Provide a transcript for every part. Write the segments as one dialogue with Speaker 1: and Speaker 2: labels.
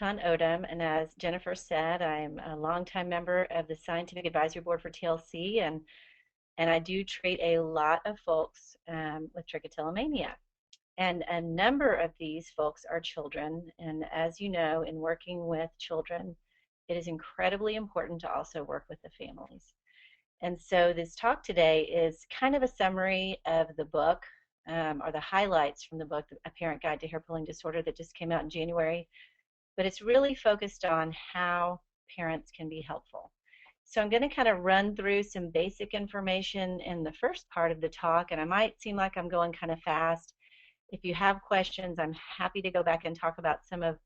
Speaker 1: Mouton-Odum, and as Jennifer said, I'm a longtime member of the Scientific Advisory Board for TLC, and I do treat a lot of folks with trichotillomania. And a number of these folks are children, and as you know, in working with children, it is incredibly important to also work with the families. And so this talk today is kind of a summary of the book, or the highlights from the book, A Parent Guide to Hair Pulling Disorder, that just came out in January, but it's really focused on how parents can be helpful. So I'm going to kind of run through some basic information in the first part of the talk, and I might seem like I'm going kind of fast. If you have questions, I'm happy to go back and talk about some of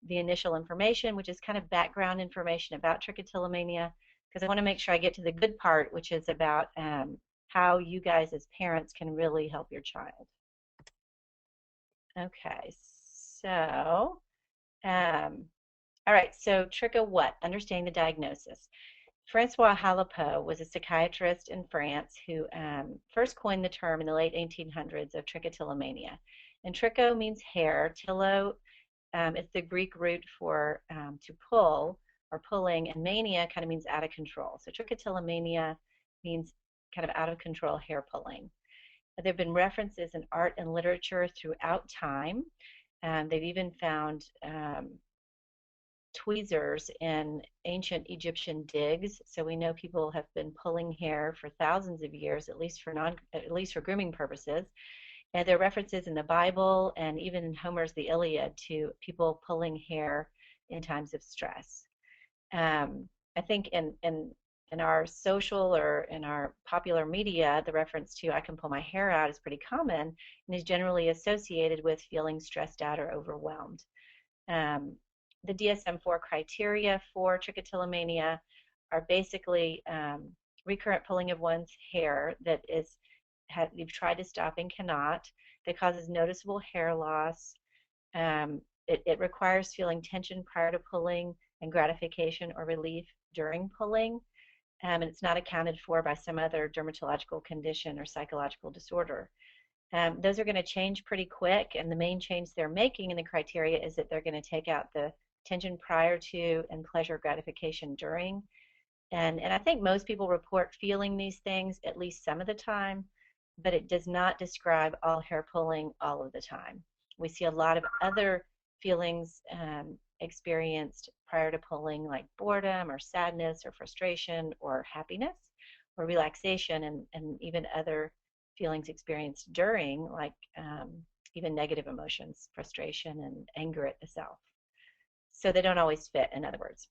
Speaker 1: the initial information, which is kind of background information about trichotillomania, because I want to make sure I get to the good part, which is about how you guys as parents can really help your child. Okay, so all right, so tricho what? Understanding the diagnosis. Francois Halepeau was a psychiatrist in France who first coined the term in the late 1800s of trichotillomania. And tricho means hair. Tillo is the Greek root for to pull or pulling, and mania kind of means out of control. So trichotillomania means kind of out of control hair pulling. There have been references in art and literature throughout time. They've even found tweezers in ancient Egyptian digs, so we know people have been pulling hair for thousands of years, at least for grooming purposes. And there are references in the Bible and even in Homer's The Iliad to people pulling hair in times of stress. I think in our social or in our popular media, the reference to "I can pull my hair out" is pretty common and is generally associated with feeling stressed out or overwhelmed. The DSM-4 criteria for trichotillomania are basically recurrent pulling of one's hair that you've tried to stop and cannot, that causes noticeable hair loss. It requires feeling tension prior to pulling and gratification or relief during pulling, and it's not accounted for by some other dermatological condition or psychological disorder. Those are going to change pretty quick, and the main change they're making in the criteria is that they're going to take out the tension prior to and pleasure gratification during. And I think most people report feeling these things at least some of the time, but it does not describe all hair pulling all of the time. We see a lot of other feelings experienced prior to pulling, like boredom or sadness or frustration or happiness or relaxation, and even other feelings experienced during, like even negative emotions, frustration and anger at the self. So they don't always fit, in other words.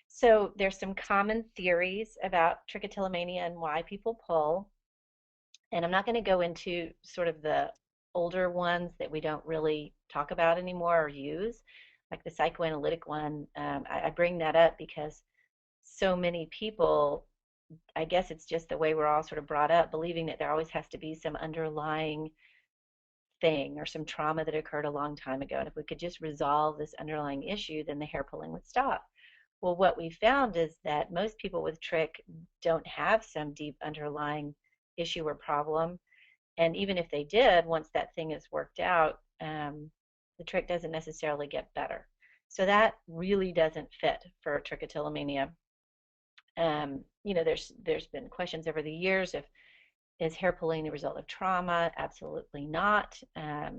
Speaker 1: So there's some common theories about trichotillomania and why people pull. And I'm not going to go into sort of the older ones that we don't really talk about anymore or use, like the psychoanalytic one. I bring that up because so many people, I guess it's just the way we're all sort of brought up, believing that there always has to be some underlying thing or some trauma that occurred a long time ago. And if we could just resolve this underlying issue, then the hair pulling would stop. Well, what we found is that most people with trich don't have some deep underlying issue or problem. And even if they did, once that thing is worked out, the trich doesn't necessarily get better. So that really doesn't fit for trichotillomania. You know, there's been questions over the years if is hair pulling the result of trauma? Absolutely not.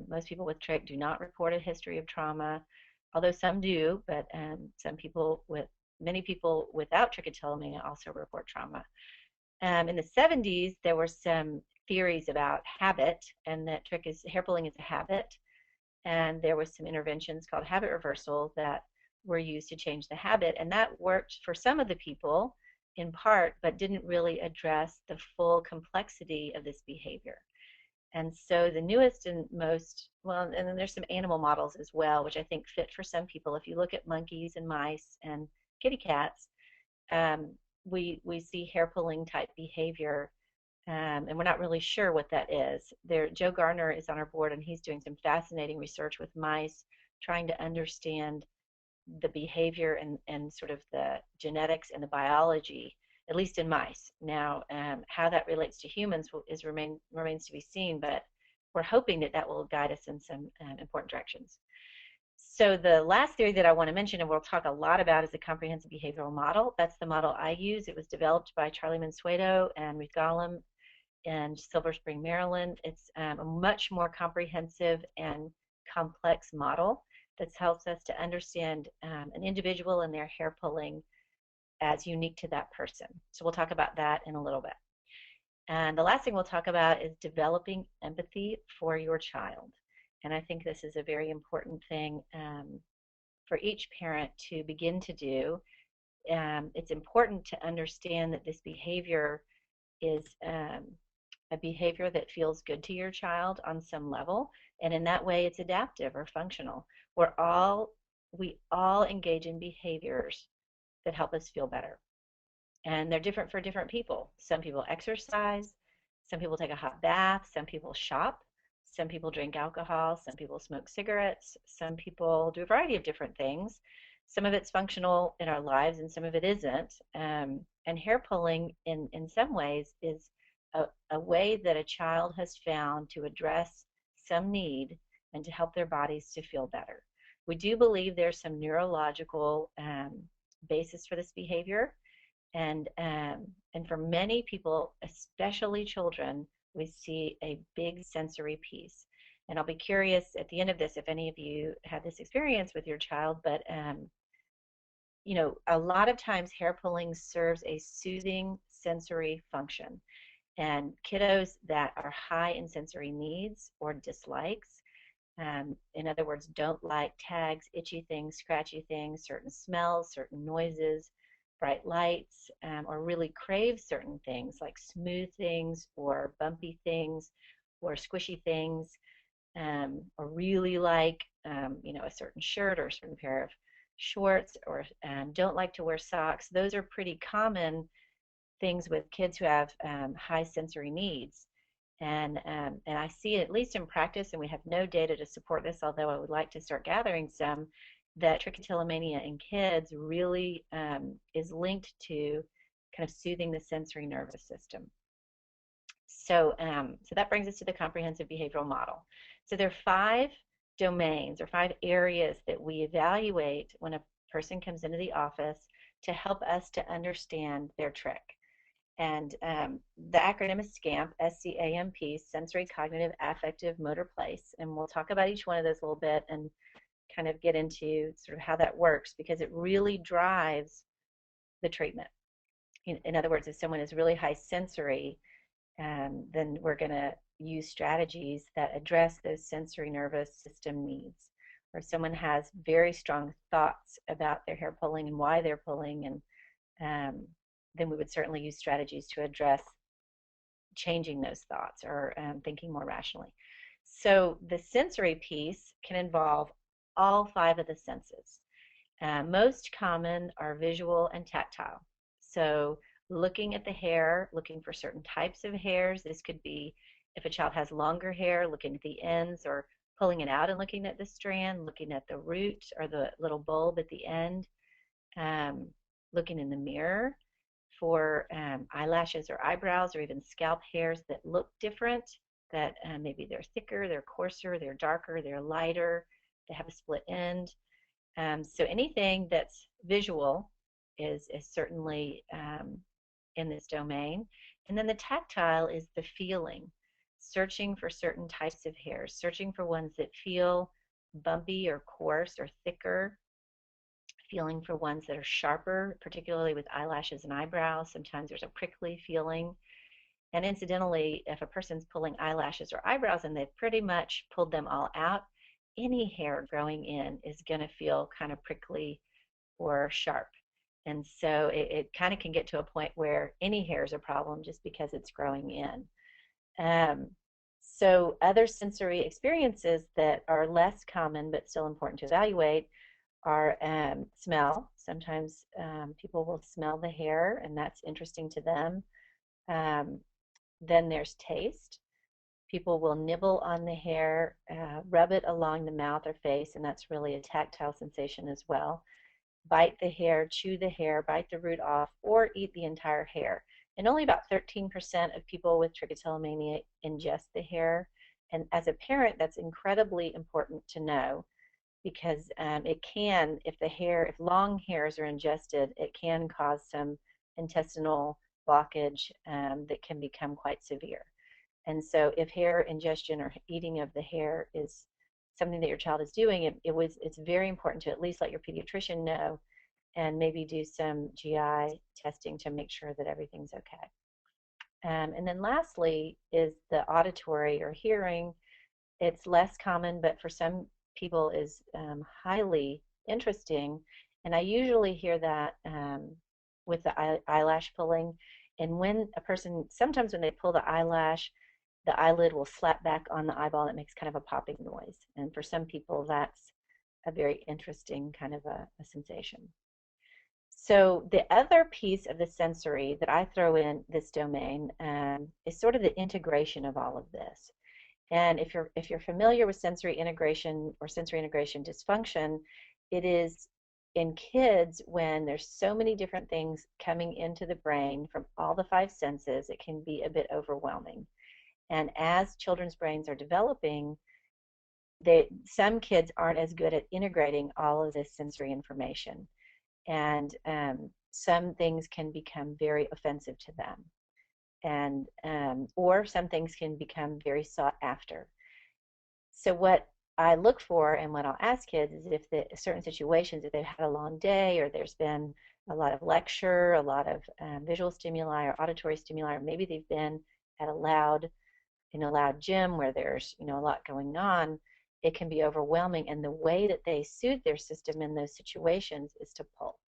Speaker 1: Most people with trich do not report a history of trauma, although some do, but many people without trichotillomania also report trauma. In the 70s, there were some theories about habit, and that hair pulling is a habit, and there was some interventions called habit reversal that were used to change the habit, and that worked for some of the people in part, but didn't really address the full complexity of this behavior. And so the newest and most, well, and then there's some animal models as well, which I think fit for some people. If you look at monkeys and mice and kitty cats, we see hair pulling type behavior, and we're not really sure what that is. Joe Gardner is on our board, and he's doing some fascinating research with mice, trying to understand the behavior and sort of the genetics and the biology, at least in mice. Now, how that relates to humans remains to be seen, but we're hoping that will guide us in some important directions. So the last theory that I want to mention, and we'll talk a lot about, is the comprehensive behavioral model. That's the model I use. It was developed by Charlie Mansueto and Ruth Gollum in Silver Spring, Maryland. It's a much more comprehensive and complex model that helps us to understand an individual and their hair pulling as unique to that person. So we'll talk about that in a little bit. And the last thing we'll talk about is developing empathy for your child. And I think this is a very important thing for each parent to begin to do. It's important to understand that this behavior is a behavior that feels good to your child on some level, and in that way it's adaptive or functional. We all engage in behaviors that help us feel better, and they're different for different people. Some people exercise, some people take a hot bath, some people shop, some people drink alcohol, some people smoke cigarettes, some people do a variety of different things. Some of it's functional in our lives and some of it isn't. And hair pulling in some ways is a way that a child has found to address some need and to help their bodies to feel better. We do believe there's some neurological basis for this behavior, and for many people, especially children, we see a big sensory piece. And I'll be curious at the end of this if any of you had this experience with your child, but you know, a lot of times hair pulling serves a soothing sensory function. And kiddos that are high in sensory needs or dislikes, in other words, don't like tags, itchy things, scratchy things, certain smells, certain noises, bright lights, or really crave certain things like smooth things or bumpy things or squishy things, or really like you know, a certain shirt or a certain pair of shorts, or don't like to wear socks. Those are pretty common things with kids who have high sensory needs. And I see it, at least in practice, and we have no data to support this, although I would like to start gathering some, that trichotillomania in kids really is linked to kind of soothing the sensory nervous system. So that brings us to the comprehensive behavioral model. So there are 5 domains or 5 areas that we evaluate when a person comes into the office to help us to understand their trick. And the acronym is SCAMP, S-C-A-M-P, sensory, cognitive, affective, motor, place. And we'll talk about each one of those a little bit and kind of get into sort of how that works, because it really drives the treatment. In other words, if someone is really high sensory, then we're going to use strategies that address those sensory nervous system needs. Or if someone has very strong thoughts about their hair pulling and why they're pulling, and then we would certainly use strategies to address changing those thoughts or thinking more rationally. So the sensory piece can involve all 5 of the senses. Most common are visual and tactile. So looking at the hair, looking for certain types of hairs. This could be if a child has longer hair, looking at the ends or pulling it out and looking at the strand, looking at the root or the little bulb at the end, looking in the mirror for eyelashes or eyebrows or even scalp hairs that look different, that maybe they're thicker, they're coarser, they're darker, they're lighter, they have a split end. So anything that's visual is certainly in this domain. And then the tactile is the feeling, searching for certain types of hairs, searching for ones that feel bumpy or coarse or thicker, feeling for ones that are sharper, particularly with eyelashes and eyebrows. Sometimes there's a prickly feeling. And incidentally, if a person's pulling eyelashes or eyebrows and they've pretty much pulled them all out, any hair growing in is going to feel kind of prickly or sharp. And so it kind of can get to a point where any hair is a problem just because it's growing in. So other sensory experiences that are less common but still important to evaluate are smell. Sometimes people will smell the hair, and that's interesting to them. Then there's taste. People will nibble on the hair, rub it along the mouth or face, and that's really a tactile sensation as well. Bite the hair, chew the hair, bite the root off, or eat the entire hair. And only about 13% of people with trichotillomania ingest the hair. And as a parent, that's incredibly important to know, because it can, if long hairs are ingested, it can cause some intestinal blockage that can become quite severe. And so if hair ingestion or eating of the hair is something that your child is doing, it's very important to at least let your pediatrician know and maybe do some GI testing to make sure that everything's okay. And then lastly is the auditory or hearing. It's less common, but for some people is highly interesting. And I usually hear that with the eyelash pulling. And when a person, sometimes when they pull the eyelash, the eyelid will slap back on the eyeball. It makes kind of a popping noise. And for some people, that's a very interesting kind of a sensation. So the other piece of the sensory that I throw in this domain is sort of the integration of all of this. And if you're familiar with sensory integration or sensory integration dysfunction, it is in kids when there's so many different things coming into the brain from all the five senses, it can be a bit overwhelming. And as children's brains are developing, some kids aren't as good at integrating all of this sensory information. And some things can become very offensive to them. And or some things can become very sought after. So what I look for and what I'll ask kids is if the certain situations, if they've had a long day or there's been a lot of lecture, a lot of visual stimuli or auditory stimuli, or maybe they've been at a loud gym where there's a lot going on, it can be overwhelming. And the way that they soothe their system in those situations is to pull.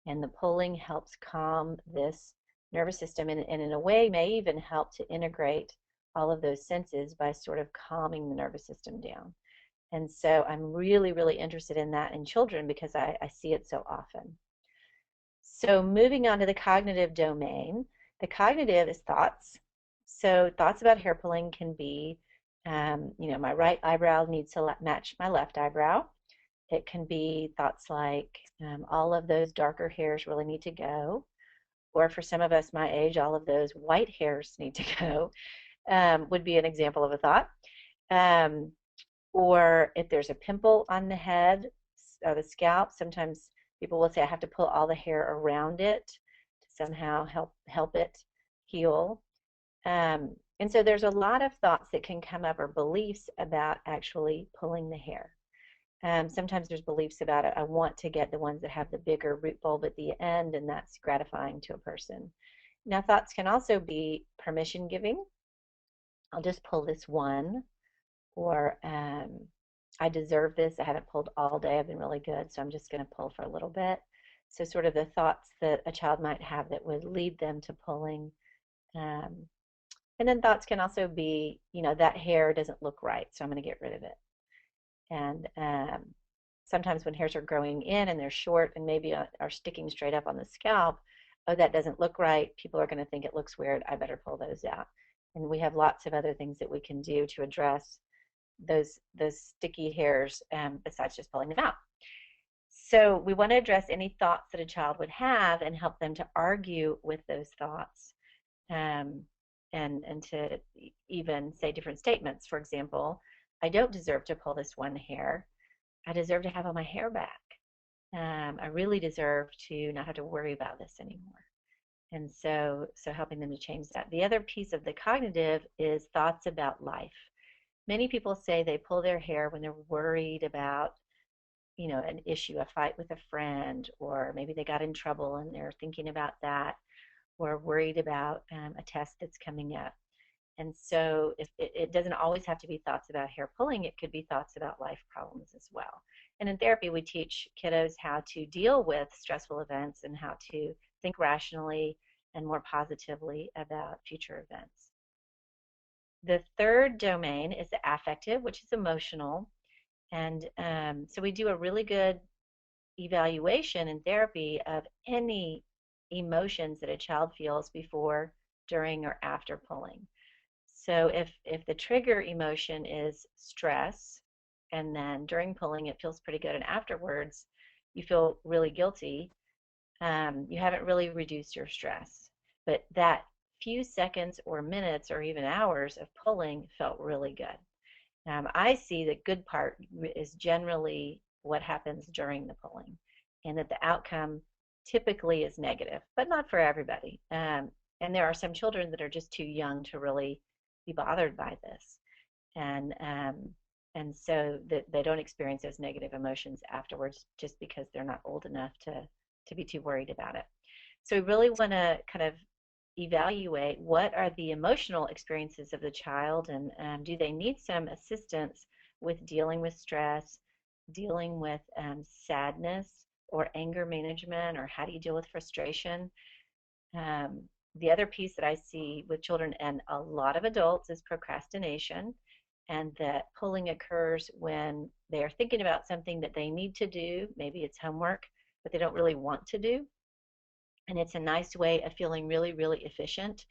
Speaker 1: And the pulling helps calm this nervous system and in a way may even help to integrate all of those senses by sort of calming the nervous system down. And so I'm really, really interested in that in children because I see it so often. So moving on to the cognitive domain, the cognitive is thoughts. So thoughts about hair pulling can be, my right eyebrow needs to match my left eyebrow. It can be thoughts like all of those darker hairs really need to go. Or for some of us my age, all of those white hairs need to go, would be an example of a thought. Or if there's a pimple on the head or the scalp, sometimes people will say I have to pull all the hair around it to somehow help it heal. And so there's a lot of thoughts that can come up or beliefs about actually pulling the hair. Sometimes there's beliefs about it. I want to get the ones that have the bigger root bulb at the end, and that's gratifying to a person. Now, thoughts can also be permission giving. I'll just pull this one, or I deserve this. I haven't pulled all day. I've been really good, so I'm just going to pull for a little bit. So sort of the thoughts that a child might have that would lead them to pulling. And then thoughts can also be, that hair doesn't look right, so I'm going to get rid of it. And sometimes when hairs are growing in and they're short and maybe are sticking straight up on the scalp, oh, that doesn't look right. People are going to think it looks weird. I better pull those out. And we have lots of other things that we can do to address those sticky hairs besides just pulling them out. So we want to address any thoughts that a child would have and help them to argue with those thoughts and to even say different statements. For example, I don't deserve to pull this one hair. I deserve to have all my hair back. I really deserve to not have to worry about this anymore. And so helping them to change that. The other piece of the cognitive is thoughts about life. Many people say they pull their hair when they're worried about, an issue, a fight with a friend, or maybe they got in trouble and they're thinking about that, or worried about a test that's coming up. And so it doesn't always have to be thoughts about hair pulling. It could be thoughts about life problems as well. And in therapy, we teach kiddos how to deal with stressful events and how to think rationally and more positively about future events. The third domain is the affective, which is emotional. And so we do a really good evaluation in therapy of any emotions that a child feels before, during, or after pulling. So if the trigger emotion is stress, and then during pulling it feels pretty good, and afterwards you feel really guilty, you haven't really reduced your stress. But that few seconds or minutes or even hours of pulling felt really good. I see the good part is generally what happens during the pulling, and that the outcome typically is negative, but not for everybody. And there are some children that are just too young to really be bothered by this, and so that they don't experience those negative emotions afterwards, just because they're not old enough to be too worried about it. So we really want to kind of evaluate what are the emotional experiences of the child, and do they need some assistance with dealing with stress, dealing with sadness or anger management, or how do you deal with frustration. Um, the other piece that I see with children and a lot of adults is procrastination, and that pulling occurs when they are thinking about something that they need to do. Maybe it's homework, but they don't really want to do. And it's a nice way of feeling really, really efficient.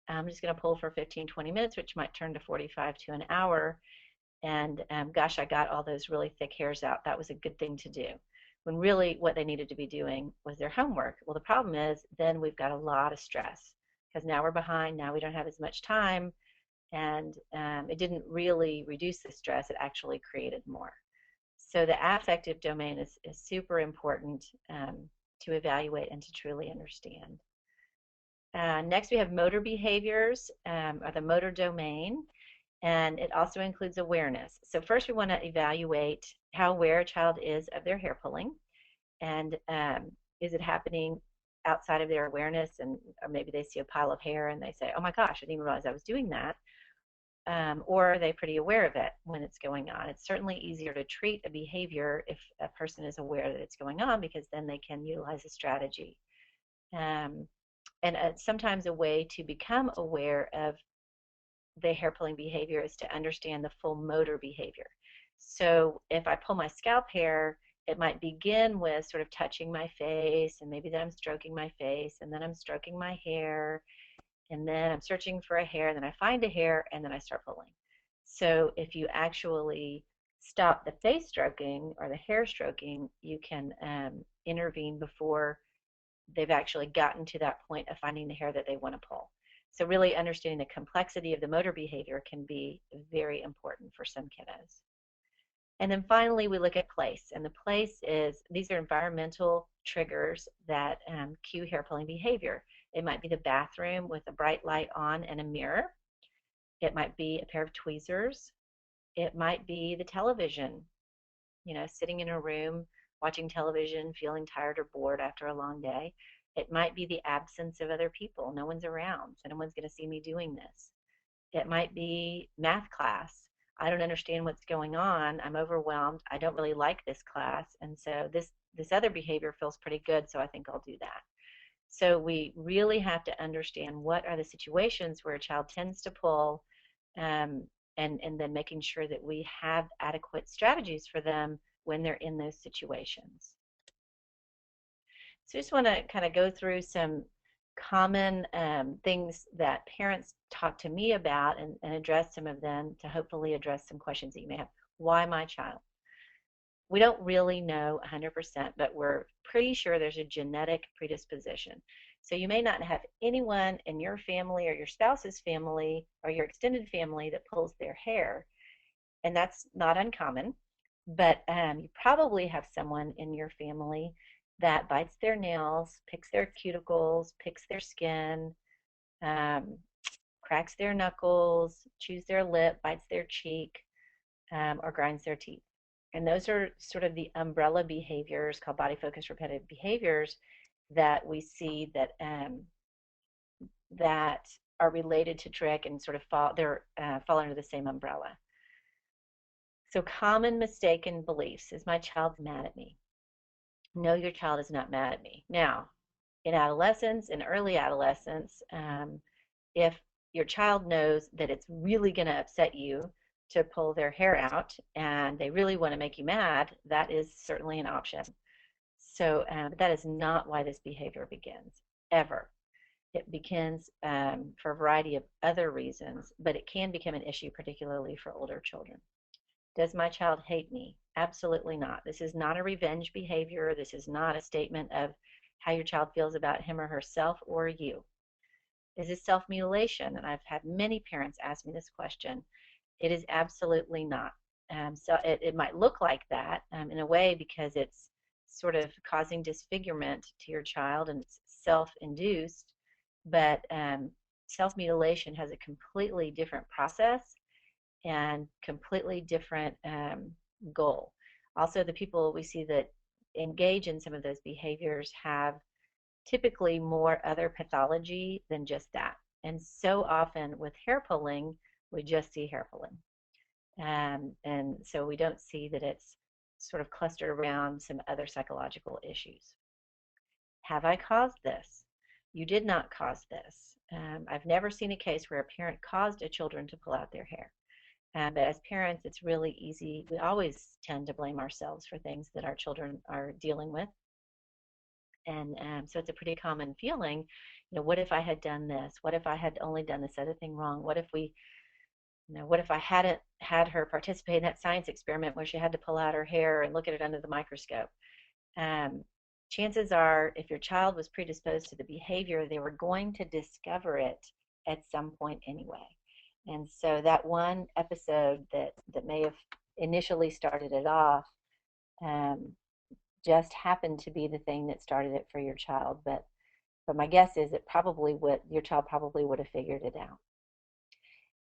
Speaker 1: I'm just going to pull for 15, 20 minutes, which might turn to 45 to an hour. And gosh, I got all those really thick hairs out. That was a good thing to do. When really what they needed to be doing was their homework. Well, the problem is then we've got a lot of stress because now we're behind. Now we don't have as much time. And it didn't really reduce the stress. It actually created more. So the affective domain is super important to evaluate and to truly understand. Next, we have motor behaviors, or the motor domain, and it also includes awareness. So first, we want to evaluate how aware a child is of their hair pulling, and is it happening outside of their awareness, and or maybe they see a pile of hair and they say, "Oh my gosh, I didn't even realize I was doing that." Or are they pretty aware of it when it's going on? It's certainly easier to treat a behavior if a person is aware that it's going on, because then they can utilize a strategy. Um, and sometimes a way to become aware of the hair pulling behavior is to understand the full motor behavior. So if I pull my scalp hair, it might begin with sort of touching my face, and maybe then I'm stroking my face, and then I'm stroking my hair, and then I'm searching for a hair, and then I find a hair, and then I start pulling. So if you actually stop the face stroking or the hair stroking, you can intervene before they've actually gotten to that point of finding the hair that they want to pull. So really understanding the complexity of the motor behavior can be very important for some kiddos. And then finally, we look at place. And the place is, these are environmental triggers that cue hair pulling behavior. It might be the bathroom with a bright light on and a mirror. It might be a pair of tweezers. It might be the television, sitting in a room watching television, feeling tired or bored after a long day. It might be the absence of other people. No one's around, so no one's going to see me doing this. It might be math class. I don't understand what's going on. I'm overwhelmed. I don't really like this class, and so this other behavior feels pretty good, so I think I'll do that. So we really have to understand what are the situations where a child tends to pull, and then making sure that we have adequate strategies for them when they're in those situations. So I just want to kind of go through some common things that parents talk to me about, and address some of them to hopefully address some questions that you may have. Why my child? We don't really know 100%, but we're pretty sure there's a genetic predisposition. So you may not have anyone in your family or your spouse's family or your extended family that pulls their hair, and that's not uncommon. But you probably have someone in your family that bites their nails, picks their cuticles, picks their skin, um, cracks their knuckles, chews their lip, bites their cheek, or grinds their teeth. And those are sort of the umbrella behaviors called body focused repetitive behaviors that we see that are related to trich and sort of fall under the same umbrella. So common mistaken beliefs: is my child mad at me? No, your child is not mad at me. Now, in adolescence, in early adolescence, if your child knows that it's really going to upset you to pull their hair out and they really want to make you mad, that is certainly an option. So that is not why this behavior begins, ever. It begins for a variety of other reasons, but it can become an issue, particularly for older children. Does my child hate me? Absolutely not. This is not a revenge behavior. This is not a statement of how your child feels about him or herself or you. Is this self-mutilation? And I've had many parents ask me this question. It is absolutely not. So it might look like that in a way because it's sort of causing disfigurement to your child and it's self-induced, but self-mutilation has a completely different process and completely different goal. Also, the people we see that engage in some of those behaviors have typically more other pathology than just that. And so often with hair pulling, we just see hair pulling. And so we don't see that it's sort of clustered around some other psychological issues. Have I caused this? You did not cause this. I've never seen a case where a parent caused a children to pull out their hair. But as parents, it's really easy. We always tend to blame ourselves for things that our children are dealing with. And so it's a pretty common feeling, what if I had done this? What if I had only done this other thing wrong? What if what if I hadn't had her participate in that science experiment where she had to pull out her hair and look at it under the microscope? Um, Chances are, if your child was predisposed to the behavior, they were going to discover it at some point anyway. And so that one episode that may have initially started it off um, just happened to be the thing that started it for your child. But my guess is it probably would your child probably would have figured it out.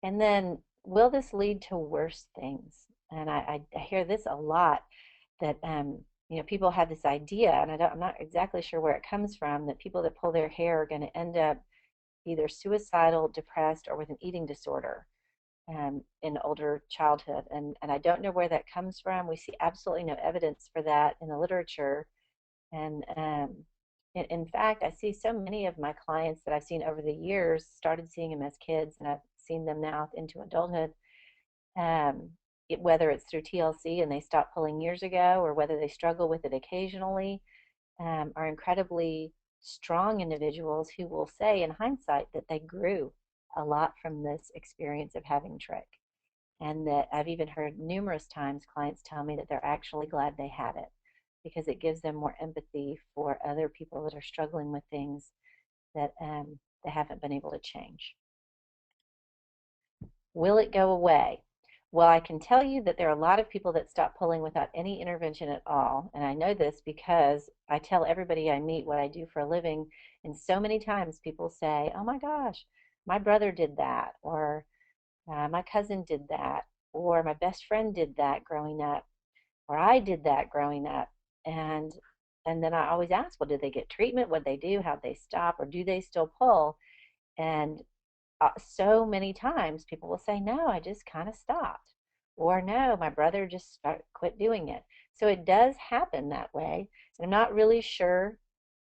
Speaker 1: And then, will this lead to worse things? And I hear this a lot that people have this idea, and I'm not exactly sure where it comes from, that people that pull their hair are going to end up either suicidal, depressed, or with an eating disorder in older childhood. And I don't know where that comes from. We see absolutely no evidence for that in the literature. And in fact, I see so many of my clients that I've seen over the years, started seeing them as kids, and I've seen them now into adulthood. Um, Whether it's through TLC and they stopped pulling years ago, or whether they struggle with it occasionally, are incredibly strong individuals who will say in hindsight that they grew a lot from this experience of having trich. And that I've even heard numerous times clients tell me that they're actually glad they had it because it gives them more empathy for other people that are struggling with things that they haven't been able to change. Will it go away? Well, I can tell you that there are a lot of people that stop pulling without any intervention at all. And I know this because I tell everybody I meet what I do for a living. And so many times people say, oh my gosh, my brother did that, or my cousin did that, or my best friend did that growing up, or I did that growing up. And and then I always ask, well, did they get treatment? What they do? How'd they stop? Or do they still pull? And so many times people will say, no, I just kind of stopped. Or no, my brother just quit doing it. So it does happen that way. And I'm not really sure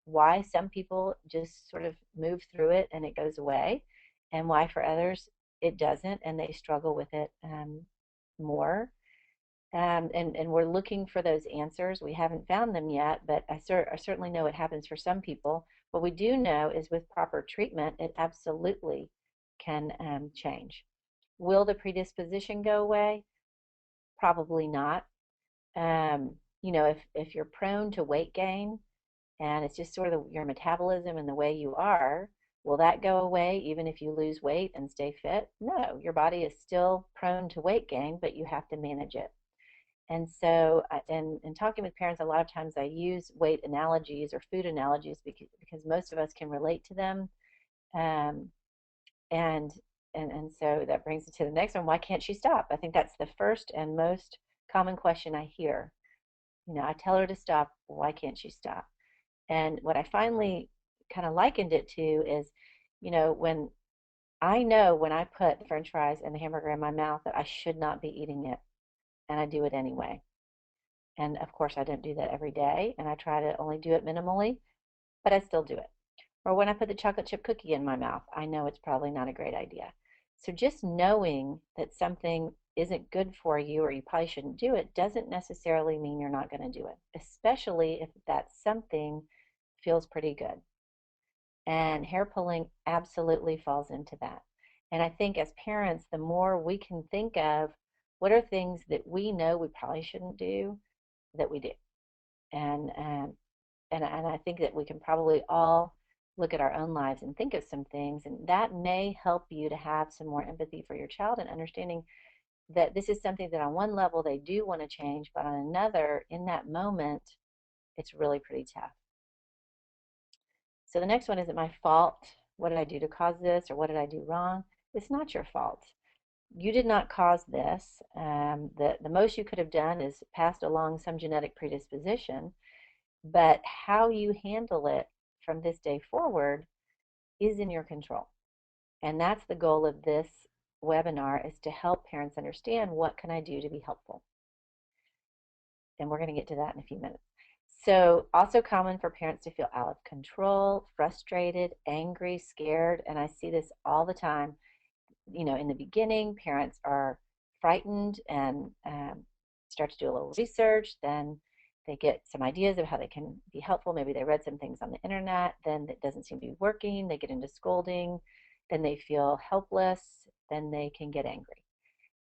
Speaker 1: why some people just sort of move through it and it goes away, and why for others it doesn't and they struggle with it more. And we're looking for those answers. We haven't found them yet, but I certainly know it happens for some people. What we do know is with proper treatment, it absolutely can change. Will the predisposition go away? Probably not. If you're prone to weight gain and it's just sort of your metabolism and the way you are, will that go away even if you lose weight and stay fit? No, your body is still prone to weight gain, but you have to manage it. And so, in talking with parents, a lot of times I use weight analogies or food analogies because most of us can relate to them. Um, and, and so that brings it to the next one. Why can't she stop? I think that's the first and most common question I hear. I tell her to stop. Why can't she stop? And what I finally kind of likened it to is, when I know when I put French fries and the hamburger in my mouth that I should not be eating it, and I do it anyway. And of course, I don't do that every day, and I try to only do it minimally, but I still do it. Or when I put the chocolate chip cookie in my mouth, I know it's probably not a great idea. So just knowing that something isn't good for you or you probably shouldn't do it doesn't necessarily mean you're not going to do it, especially if that something feels pretty good. And hair pulling absolutely falls into that. And I think as parents, the more we can think of what are things that we know we probably shouldn't do, that we do. And I think that we can probably all look at our own lives and think of some things, and that may help you to have some more empathy for your child and understanding that this is something that on one level they do want to change, but on another, in that moment, it's really pretty tough. So the next one, is it my fault? What did I do to cause this, or what did I do wrong? It's not your fault. You did not cause this. The most you could have done is passed along some genetic predisposition, but how you handle it from this day forward is in your control. And that's the goal of this webinar, is to help parents understand what can I do to be helpful. And we're going to get to that in a few minutes. So also common for parents to feel out of control, frustrated, angry, scared, and I see this all the time. You know, in the beginning, parents are frightened and start to do a little research. Then they get some ideas of how they can be helpful. Maybe they read some things on the internet. Then it doesn't seem to be working. They get into scolding. Then they feel helpless. Then they can get angry.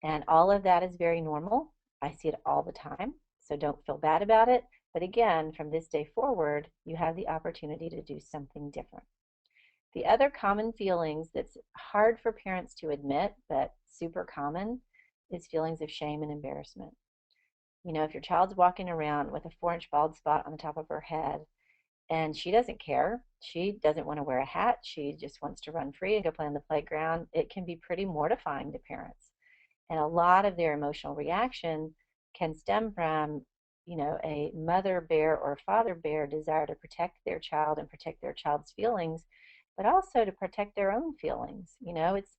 Speaker 1: And all of that is very normal. I see it all the time. So don't feel bad about it. But again, from this day forward, you have the opportunity to do something different. The other common feelings that's hard for parents to admit, but super common, is feelings of shame and embarrassment. You know, if your child's walking around with a 4-inch bald spot on the top of her head and she doesn't care, she doesn't want to wear a hat, she just wants to run free and go play on the playground, it can be pretty mortifying to parents. And a lot of their emotional reaction can stem from, you know, a mother bear or father bear desire to protect their child and protect their child's feelings, but also to protect their own feelings. You know, it's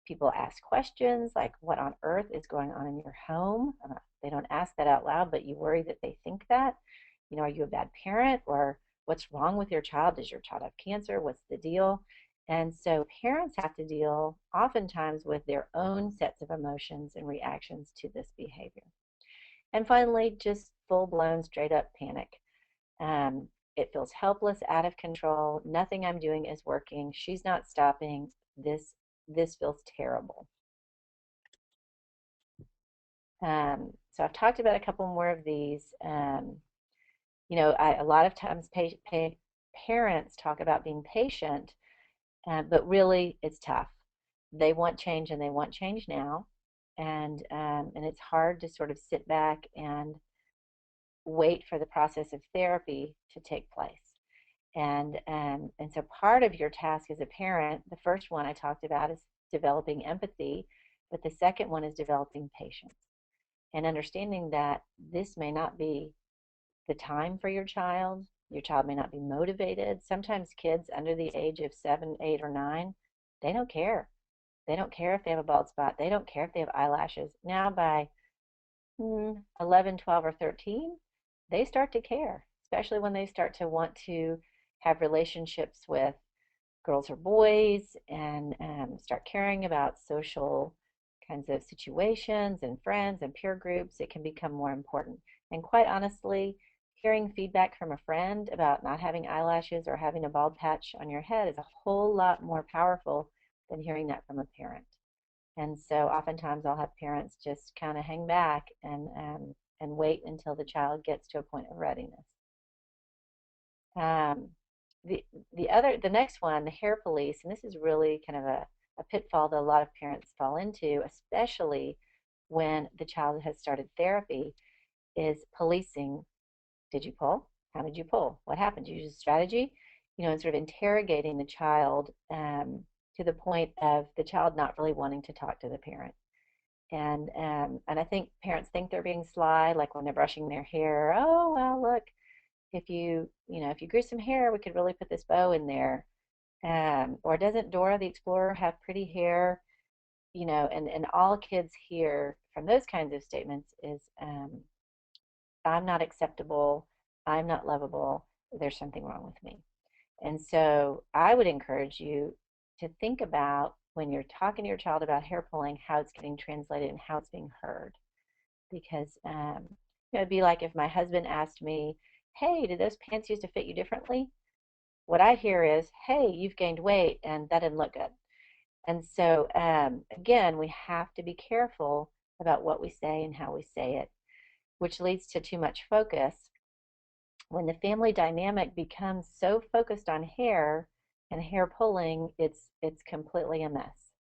Speaker 1: people ask questions like, what on earth is going on in your home? They don't ask that out loud, but you worry that they think that. You know, are you a bad parent? Or what's wrong with your child? Does your child have cancer? What's the deal? And so parents have to deal oftentimes with their own sets of emotions and reactions to this behavior. And finally, just full-blown, straight-up panic. It feels helpless, out of control. Nothing I'm doing is working. She's not stopping. This feels terrible. So I've talked about a couple more of these. You know, a lot of times parents talk about being patient, but really it's tough. They want change and they want change now. And it's hard to sort of sit back and wait for the process of therapy to take place. And so part of your task as a parent, the first one I talked about is developing empathy, but the second one is developing patience and understanding that this may not be the time for your child. Your child may not be motivated. Sometimes kids under the age of 7, 8, or 9, they don't care. They don't care if they have a bald spot. They don't care if they have eyelashes. Now by 11, 12, or 13, they start to care, especially when they start to want to have relationships with girls or boys and start caring about social kinds of situations and friends and peer groups. It can become more important. And quite honestly, hearing feedback from a friend about not having eyelashes or having a bald patch on your head is a whole lot more powerful than hearing that from a parent. And so oftentimes I'll have parents just kind of hang back and wait until the child gets to a point of readiness. Um, the next one, the hair police, and this is really kind of a pitfall that a lot of parents fall into, especially when the child has started therapy, is policing. Did you pull? How did you pull? What happened? Did you use a strategy? You know, and sort of interrogating the child to the point of the child not really wanting to talk to the parent. And I think parents think they're being sly, like when they're brushing their hair. Oh, well, look, if you grew some hair, we could really put this bow in there. Or doesn't Dora the Explorer have pretty hair? You know, and all kids hear from those kinds of statements is, I'm not acceptable, I'm not lovable, there's something wrong with me. And so I would encourage you to think about when you're talking to your child about hair pulling, how it's getting translated and how it's being heard. Because it'd be like if my husband asked me, hey, did those pants used to fit you differently? What I hear is, hey, you've gained weight and that didn't look good. And so, again, we have to be careful about what we say and how we say it, which leads to too much focus. When the family dynamic becomes so focused on hair and hair pulling, it's completely a mess.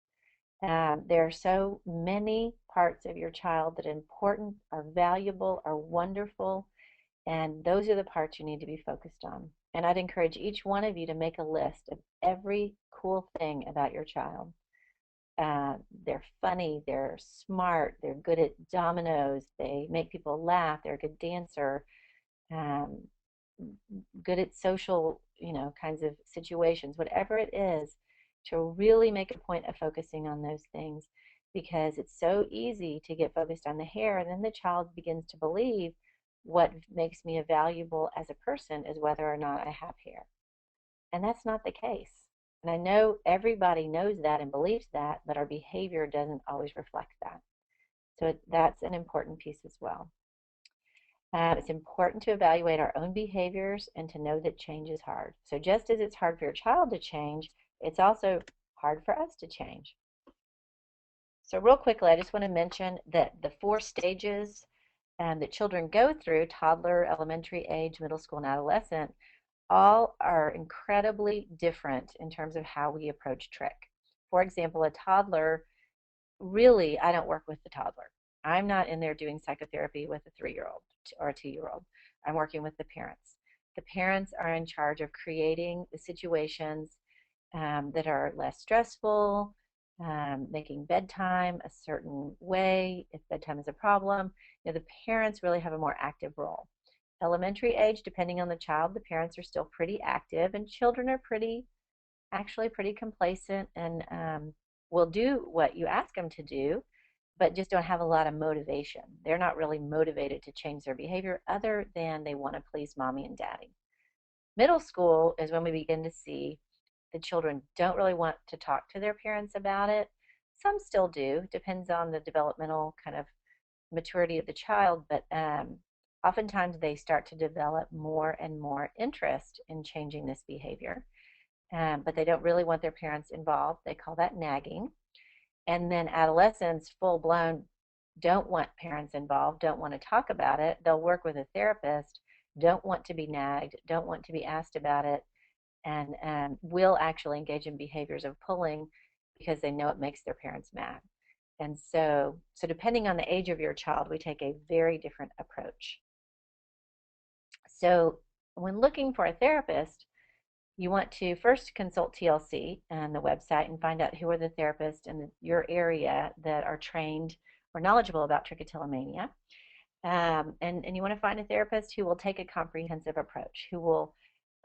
Speaker 1: There are so many parts of your child that are important, are valuable, are wonderful, and those are the parts you need to be focused on. And I'd encourage each one of you to make a list of every cool thing about your child. They're funny, they're smart, they're good at dominoes, they make people laugh, they're a good dancer, um, good at social, kinds of situations, whatever it is, to really make a point of focusing on those things because it's so easy to get focused on the hair, and then the child begins to believe what makes me valuable as a person is whether or not I have hair. And that's not the case. And I know everybody knows that and believes that, but our behavior doesn't always reflect that. So that's an important piece as well. It's important to evaluate our own behaviors and to know that change is hard. So just as it's hard for your child to change, it's also hard for us to change. So real quickly, I just want to mention that the 4 stages that children go through, toddler, elementary age, middle school, and adolescent, all are incredibly different in terms of how we approach trick. For example, a toddler, really, I don't work with the toddler. I'm not in there doing psychotherapy with a 3-year-old or a 2-year-old. I'm working with the parents. The parents are in charge of creating the situations that are less stressful, making bedtime a certain way if bedtime is a problem. The parents really have a more active role. Elementary age, depending on the child, the parents are still pretty active, and children are actually pretty complacent and will do what you ask them to do, but just don't have a lot of motivation. They're not really motivated to change their behavior other than they want to please mommy and daddy. Middle school is when we begin to see the children don't really want to talk to their parents about it. Some still do, depends on the developmental kind of maturity of the child, but oftentimes they start to develop more and more interest in changing this behavior, but they don't really want their parents involved. They call that nagging. And then adolescents, full blown, don't want parents involved, don't want to talk about it. They'll work with a therapist, don't want to be nagged, don't want to be asked about it, and will actually engage in behaviors of pulling because they know it makes their parents mad. And so depending on the age of your child, we take a very different approach. So when looking for a therapist, you want to first consult TLC and the website and find out who are the therapists in your area that are trained or knowledgeable about trichotillomania. And you want to find a therapist who will take a comprehensive approach, who will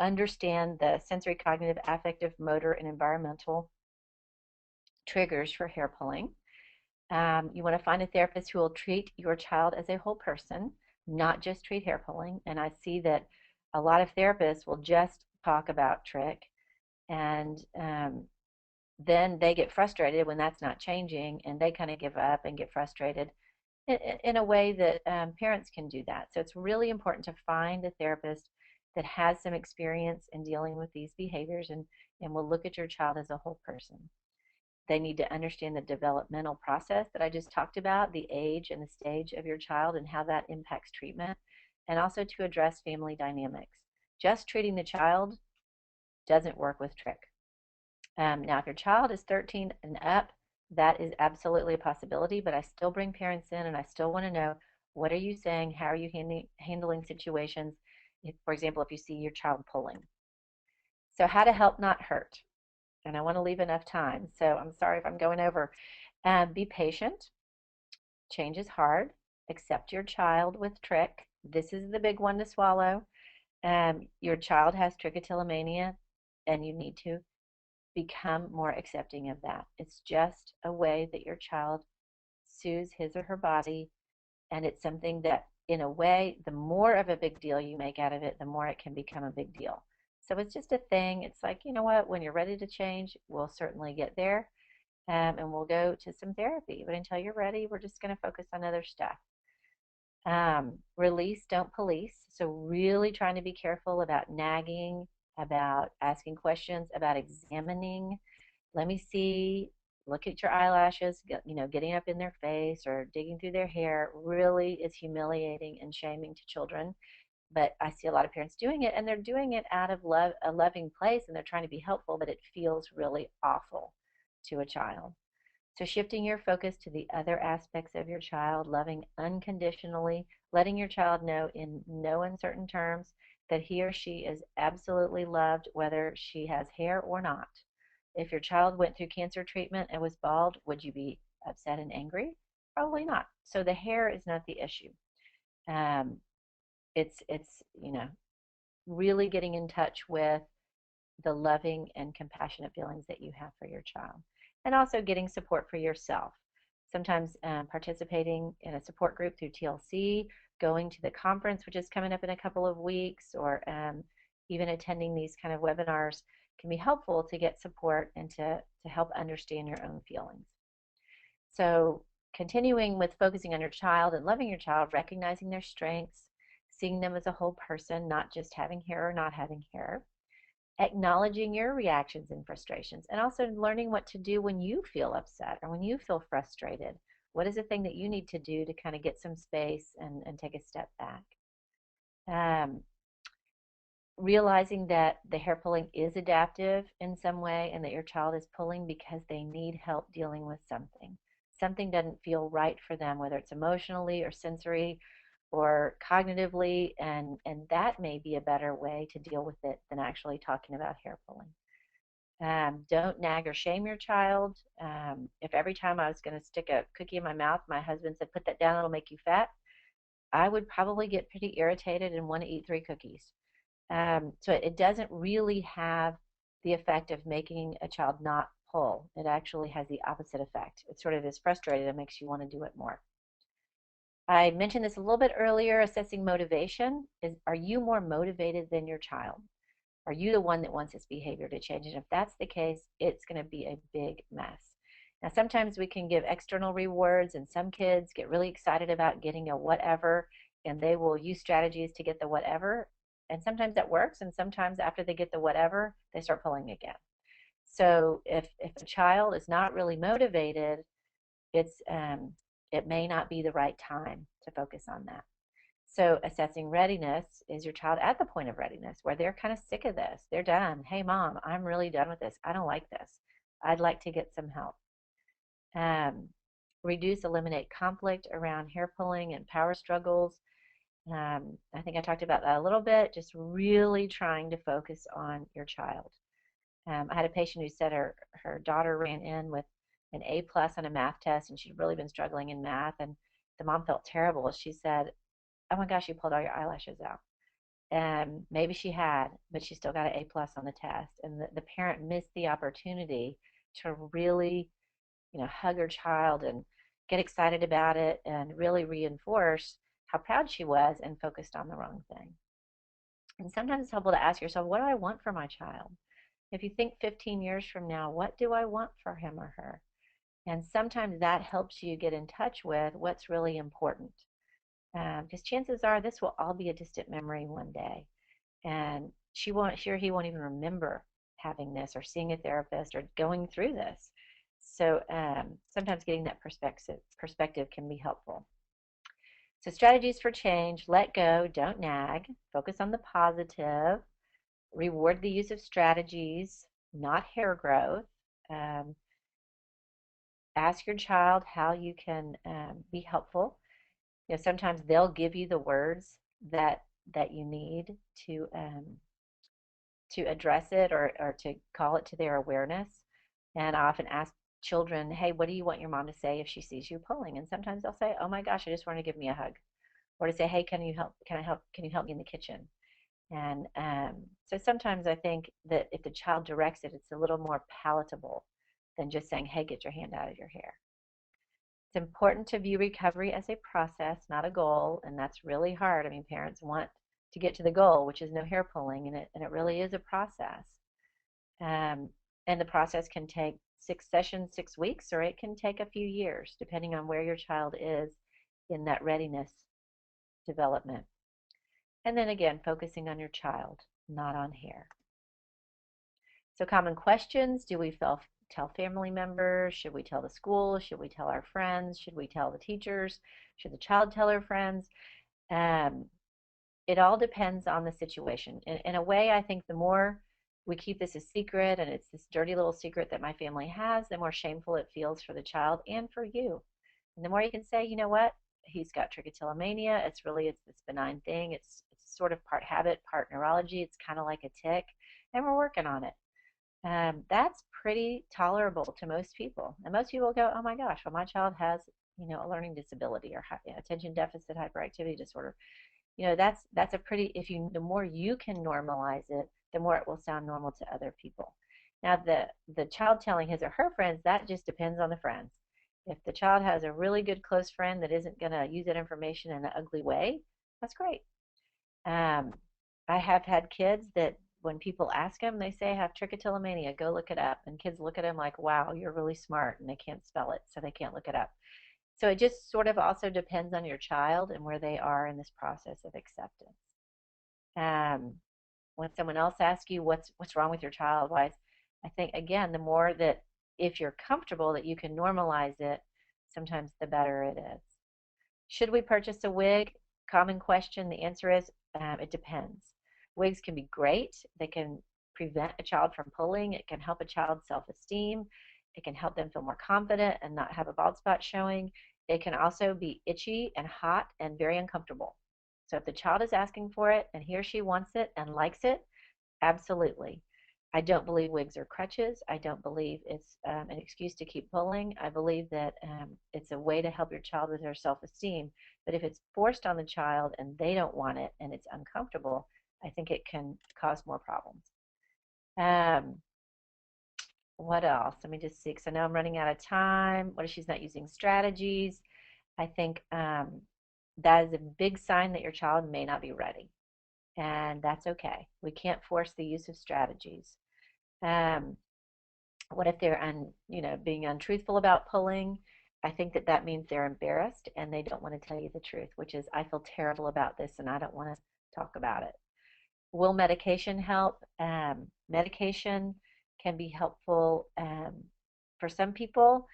Speaker 1: understand the sensory, cognitive, affective, motor, and environmental triggers for hair pulling. You want to find a therapist who will treat your child as a whole person, not just treat hair pulling. And I see that a lot of therapists will just talk about trick, and then they get frustrated when that's not changing, and they kind of give up and get frustrated in a way that parents can do that. So it's really important to find a therapist that has some experience in dealing with these behaviors and will look at your child as a whole person. They need to understand the developmental process that I just talked about, the age and the stage of your child and how that impacts treatment, and also to address family dynamics. Just treating the child doesn't work with trick. Now, if your child is 13 and up, that is absolutely a possibility, but I still bring parents in and I still want to know, what are you saying? How are you handling situations? If, for example, if you see your child pulling. So how to help, not hurt. And I want to leave enough time, so I'm sorry if I'm going over. Be patient. Change is hard. Accept your child with trick. This is the big one to swallow. Your child has trichotillomania, and you need to become more accepting of that. It's just a way that your child soothes his or her body, and it's something that, in a way, the more of a big deal you make out of it, the more it can become a big deal. So it's just a thing. It's like, you know what, when you're ready to change, we'll certainly get there, and we'll go to some therapy. But until you're ready, we're just going to focus on other stuff. Release, don't police. So really trying to be careful about nagging, about asking questions, about examining. Let me see, look at your eyelashes, getting up in their face or digging through their hair really is humiliating and shaming to children. But I see a lot of parents doing it, and they're doing it out of love, a loving place, and they're trying to be helpful, but it feels really awful to a child. So shifting your focus to the other aspects of your child, loving unconditionally, letting your child know in no uncertain terms that he or she is absolutely loved, whether she has hair or not. If your child went through cancer treatment and was bald, would you be upset and angry? Probably not. So the hair is not the issue. Um, it's really getting in touch with the loving and compassionate feelings that you have for your child, and also getting support for yourself. Sometimes participating in a support group through TLC, going to the conference, which is coming up in a couple of weeks, or even attending these kind of webinars can be helpful to get support and to help understand your own feelings. So continuing with focusing on your child and loving your child, recognizing their strengths, seeing them as a whole person, not just having hair or not having hair, acknowledging your reactions and frustrations, and also learning what to do when you feel upset or when you feel frustrated. What is the thing that you need to do to kind of get some space and take a step back? Um, Realizing that the hair pulling is adaptive in some way and that your child is pulling because they need help dealing with something. Something doesn't feel right for them, whether it's emotionally or sensory or cognitively, and that may be a better way to deal with it than actually talking about hair pulling. Don't nag or shame your child. If every time I was going to stick a cookie in my mouth, my husband said, "Put that down, it'll make you fat," I would probably get pretty irritated and want to eat 3 cookies. So it doesn't really have the effect of making a child not pull. It actually has the opposite effect. It sort of is frustrated and makes you want to do it more. I mentioned this a little bit earlier, assessing motivation. Are you more motivated than your child? Are you the one that wants this behavior to change? And if that's the case, it's going to be a big mess. Now, sometimes we can give external rewards, and some kids get really excited about getting a whatever, and they will use strategies to get the whatever. And sometimes that works, and sometimes after they get the whatever, they start pulling again. So if a child is not really motivated, it may not be the right time to focus on that. So assessing readiness, is your child at the point of readiness where they're kind of sick of this? They're done. Hey, mom, I'm really done with this. I don't like this. I'd like to get some help. Um, Reduce, eliminate conflict around hair pulling and power struggles. I think I talked about that a little bit, just really trying to focus on your child. I had a patient who said her daughter ran in with an A plus on a math test, and she'd really been struggling in math, and the mom felt terrible. She said, "Oh my gosh, you pulled all your eyelashes out." And maybe she had, but she still got an A plus on the test. And the parent missed the opportunity to really, hug her child and get excited about it and really reinforce how proud she was and focused on the wrong thing. And sometimes it's helpful to ask yourself, what do I want for my child? If you think 15 years from now, what do I want for him or her? And sometimes that helps you get in touch with what's really important. Because chances are this will all be a distant memory one day. And she or he won't even remember having this or seeing a therapist or going through this. So sometimes getting that perspective can be helpful. So strategies for change: let go, don't nag, focus on the positive, reward the use of strategies, not hair growth. Um, Ask your child how you can be helpful. Sometimes they'll give you the words that you need to address it or to call it to their awareness. And I often ask children, "Hey, what do you want your mom to say if she sees you pulling?" And sometimes they'll say, "Oh my gosh, I just want to give me a hug," or to say, "Hey, can you help? Can I help? Can you help me in the kitchen?" And so sometimes I think that if the child directs it, it's a little more palatable than just saying, "Hey, get your hand out of your hair." It's important to view recovery as a process, not a goal, and that's really hard. I mean, parents want to get to the goal, which is no hair pulling, and it really is a process. Um, and the process can take 6 sessions, 6 weeks, or it can take a few years, depending on where your child is in that readiness development. And then again, focusing on your child, not on hair. So common questions: do we tell family members? Should we tell the school? Should we tell our friends? Should we tell the teachers? Should the child tell her friends? It all depends on the situation. In a way, I think the more we keep this a secret and it's this dirty little secret that my family has, the more shameful it feels for the child and for you. And the more you can say, you know what, he's got trichotillomania. It's this benign thing. It's sort of part habit, part neurology. It's kind of like a tick, and we're working on it. That's pretty tolerable to most people. And most people go, oh my gosh, well, my child has, a learning disability or attention deficit hyperactivity disorder. That's a pretty, the more you can normalize it, the more it will sound normal to other people. Now, the child telling his or her friends, that just depends on the friends. If the child has a really good close friend that isn't going to use that information in an ugly way, that's great. Um, I have had kids that when people ask them, they say, I have trichotillomania, go look it up. And kids look at them like, wow, you're really smart. And they can't spell it, so they can't look it up. So it just sort of also depends on your child and where they are in this process of acceptance. Um, when someone else asks you what's wrong with your child, why, I think again, the more that if you're comfortable that you can normalize it, sometimes the better it is. Should we purchase a wig? Common question. The answer is it depends. Wigs can be great. They can prevent a child from pulling. It can help a child's self-esteem. It can help them feel more confident and not have a bald spot showing. It can also be itchy and hot and very uncomfortable. So if the child is asking for it and he or she wants it and likes it, absolutely. I don't believe wigs are crutches. I don't believe it's an excuse to keep pulling. I believe that it's a way to help your child with their self-esteem. But if it's forced on the child and they don't want it and it's uncomfortable, I think it can cause more problems. Um, what else? Let me just see, because I know I'm running out of time. What if she's not using strategies? I think that is a big sign that your child may not be ready. And that's okay. We can't force the use of strategies. Um, what if they're being untruthful about pulling? I think that means they're embarrassed and they don't want to tell you the truth, which is I feel terrible about this and I don't want to talk about it. Will medication help? Medication can be helpful for some people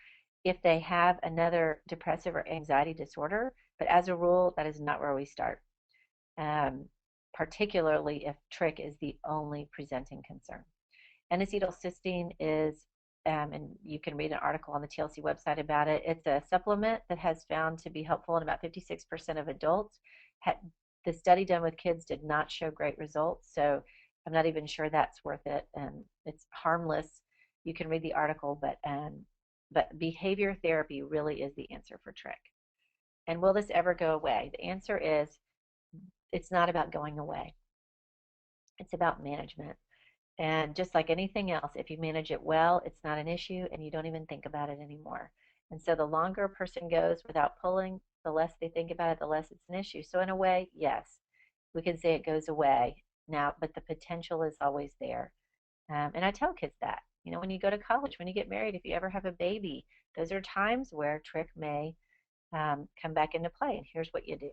Speaker 1: if they have another depressive or anxiety disorder, but as a rule, that is not where we start, um, particularly if trich is the only presenting concern. N-acetylcysteine is, and you can read an article on the TLC website about it, it's a supplement that has found to be helpful in about 56% of adults. The study done with kids did not show great results, so I'm not even sure that's worth it. It's harmless. You can read the article, but behavior therapy really is the answer for trich. And will this ever go away? The answer is it's not about going away. It's about management. And just like anything else, if you manage it well, it's not an issue and you don't even think about it anymore. And so the longer a person goes without pulling, the less they think about it, the less it's an issue. So in a way, yes, we can say it goes away now, but the potential is always there. And I tell kids that, when you go to college, when you get married, if you ever have a baby, those are times where trich may come back into play. And here's what you do.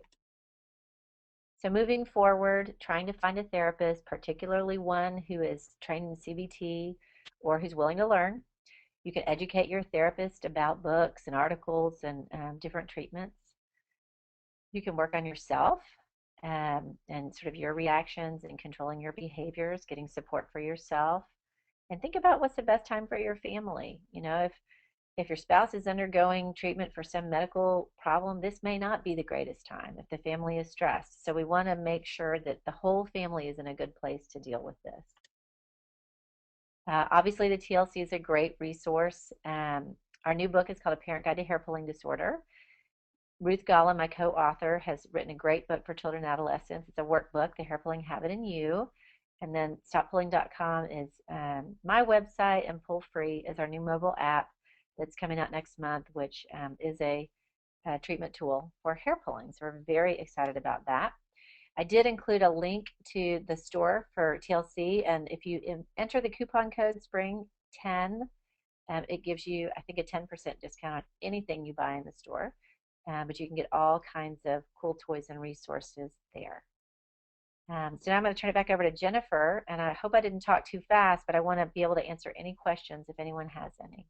Speaker 1: So moving forward, trying to find a therapist, particularly one who is trained in CBT or who's willing to learn. You can educate your therapist about books and articles and different treatments. You can work on yourself and sort of your reactions and controlling your behaviors, getting support for yourself. And think about what's the best time for your family. If your spouse is undergoing treatment for some medical problem, this may not be the greatest time if the family is stressed. So we want to make sure that the whole family is in a good place to deal with this. Obviously, the TLC is a great resource. Our new book is called A Parent Guide to Hair Pulling Disorder. Ruth Gala, my co-author, has written a great book for children and adolescents. It's a workbook, The Hair Pulling Habit in You. And then stoppulling.com is my website, and Pull Free is our new mobile app that's coming out next month, which is a treatment tool for hair pulling. So we're very excited about that. I did include a link to the store for TLC, and if you enter the coupon code SPRING10, it gives you, I think, a 10% discount on anything you buy in the store. But you can get all kinds of cool toys and resources there. So now I'm going to turn it back over to Jennifer, and I hope I didn't talk too fast, but I want to be able to answer any questions if anyone has any.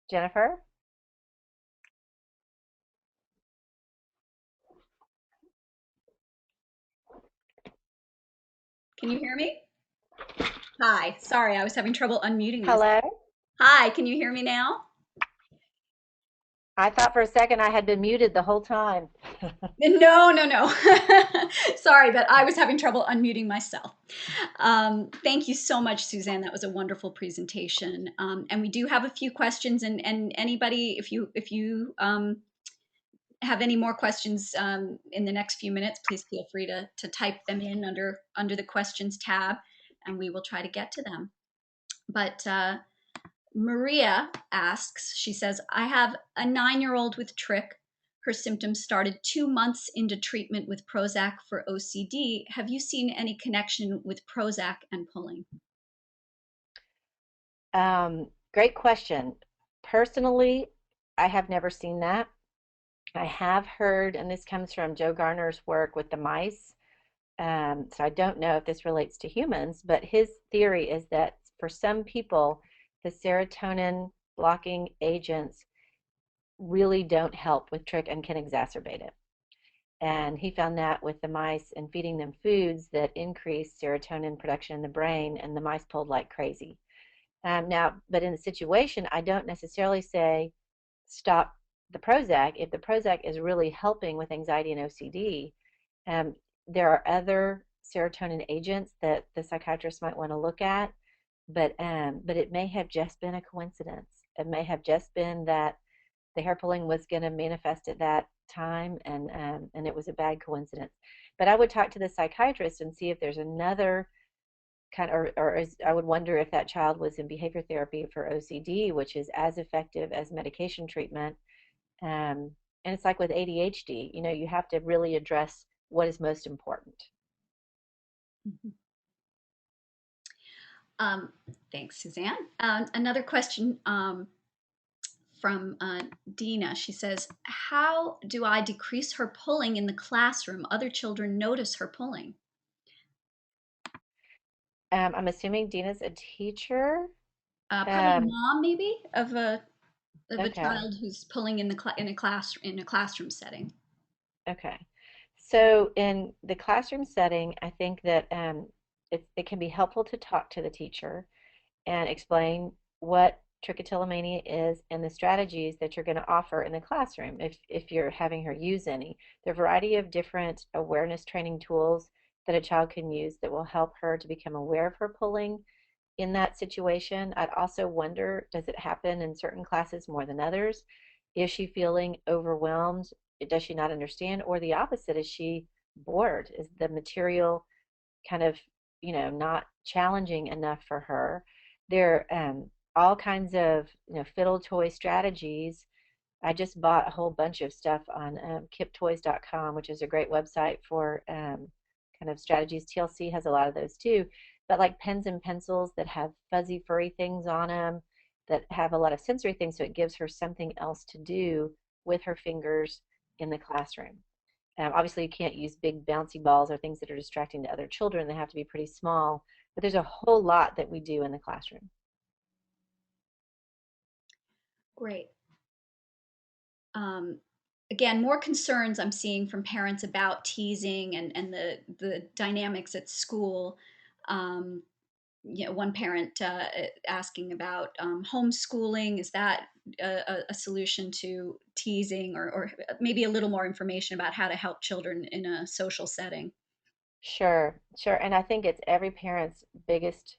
Speaker 1: Jennifer?
Speaker 2: Can you hear me? Hi. Sorry, I was having trouble unmuting myself.
Speaker 1: Hello?
Speaker 2: Hi, can you hear me now?
Speaker 1: I thought for a second I had been muted the whole time.
Speaker 2: No, no, no. Sorry, but I was having trouble unmuting myself. Thank you so much, Suzanne. That was a wonderful presentation. And we do have a few questions, and anybody, if you have any more questions in the next few minutes, please feel free to type them in under the questions tab, and we will try to get to them. But Maria asks, she says, I have a 9-year-old with trich. Her symptoms started 2 months into treatment with Prozac for OCD. Have you seen any connection with Prozac and pulling?
Speaker 1: Great question. Personally, I have never seen that. I have heard, and this comes from Joe Garner's work with the mice. So I don't know if this relates to humans, but his theory is that for some people, the serotonin blocking agents really don't help with trich and can exacerbate it. And he found that with the mice and feeding them foods that increased serotonin production in the brain, and the mice pulled like crazy. Now, but in the situation, I don't necessarily say stop the Prozac. If the Prozac is really helping with anxiety and OCD, um, there are other serotonin agents that the psychiatrist might want to look at, but it may have just been a coincidence. It may have just been that the hair pulling was going to manifest at that time, and it was a bad coincidence. But I would talk to the psychiatrist and see if there's another I would wonder if that child was in behavior therapy for OCD, which is as effective as medication treatment. And it's like with ADHD, you have to really address what is most important.
Speaker 2: Mhm. Um, Thanks, Suzanne. Another question from Dina. She says, how do I decrease her pulling in the classroom? Other children notice her pulling.
Speaker 1: I'm assuming Dina's a teacher.
Speaker 2: Probably a
Speaker 1: Um,
Speaker 2: mom, maybe, of a
Speaker 1: okay,
Speaker 2: child who's pulling in in a classroom setting.
Speaker 1: okay. So in the classroom setting, I think that it can be helpful to talk to the teacher and explain what trichotillomania is and the strategies that you're going to offer in the classroom if you're having her use any. There are a variety of different awareness training tools that a child can use that will help her to become aware of her pulling in that situation. I'd also wonder, does it happen in certain classes more than others? Is she feeling overwhelmed? Does she not understand? Or the opposite, is she bored? Is the material kind of, not challenging enough for her? There are all kinds of, fiddle toy strategies. I just bought a whole bunch of stuff on kiptoys.com, which is a great website for kind of strategies. TLC has a lot of those too, but like pens and pencils that have fuzzy, furry things on them, that have a lot of sensory things, so it gives her something else to do with her fingers in the classroom. Obviously, you can't use big bouncy balls or things that are distracting to other children. They have to be pretty small, but there's a whole lot that we do in the classroom.
Speaker 2: Great. Um, Again, more concerns I'm seeing from parents about teasing and the dynamics at school. Um, One parent asking about homeschooling. Is that a solution to teasing, or maybe a little more information about how to help children in a social setting?
Speaker 1: Sure, sure. And I think it's every parent's biggest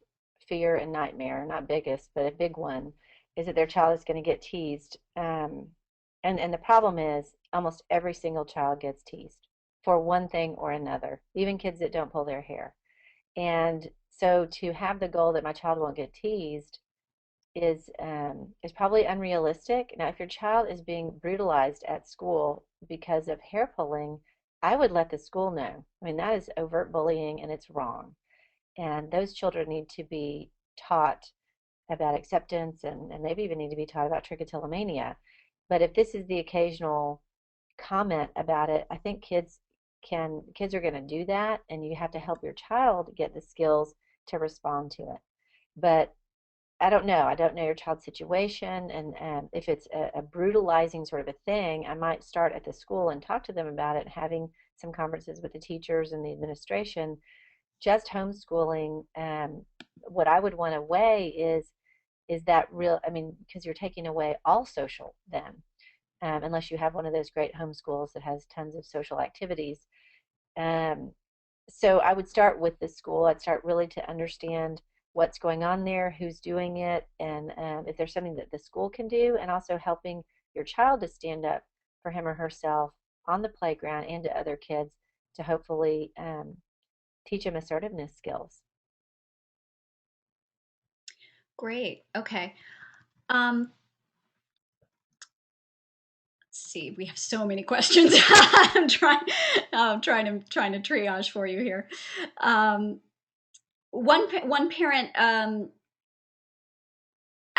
Speaker 1: fear and nightmare, not biggest, but a big one, is that their child is going to get teased. And the problem is almost every single child gets teased for one thing or another, even kids that don't pull their hair. And so to have the goal that my child won't get teased is probably unrealistic. Now, if your child is being brutalized at school because of hair pulling, I would let the school know. I mean, that is overt bullying and it's wrong. And those children need to be taught about acceptance and maybe even need to be taught about trichotillomania. But if this is the occasional comment about it, I think kids are going to do that, and you have to help your child get the skills to respond to it. But I don't know. I don't know your child's situation, and if it's a brutalizing sort of a thing, I might start at the school and talk to them about it, having some conferences with the teachers and the administration just homeschooling, what I would want to weigh is that real, I mean, because you're taking away all social then, unless you have one of those great homeschools that has tons of social activities. Um, so I would start with the school. I'd start really to understand what's going on there, who's doing it, and if there's something that the school can do, and also helping your child to stand up for him or herself on the playground and to other kids to hopefully teach them assertiveness skills.
Speaker 2: Great. Okay. Um, let's see. We have so many questions. I'm trying to triage for you here. Um, one parent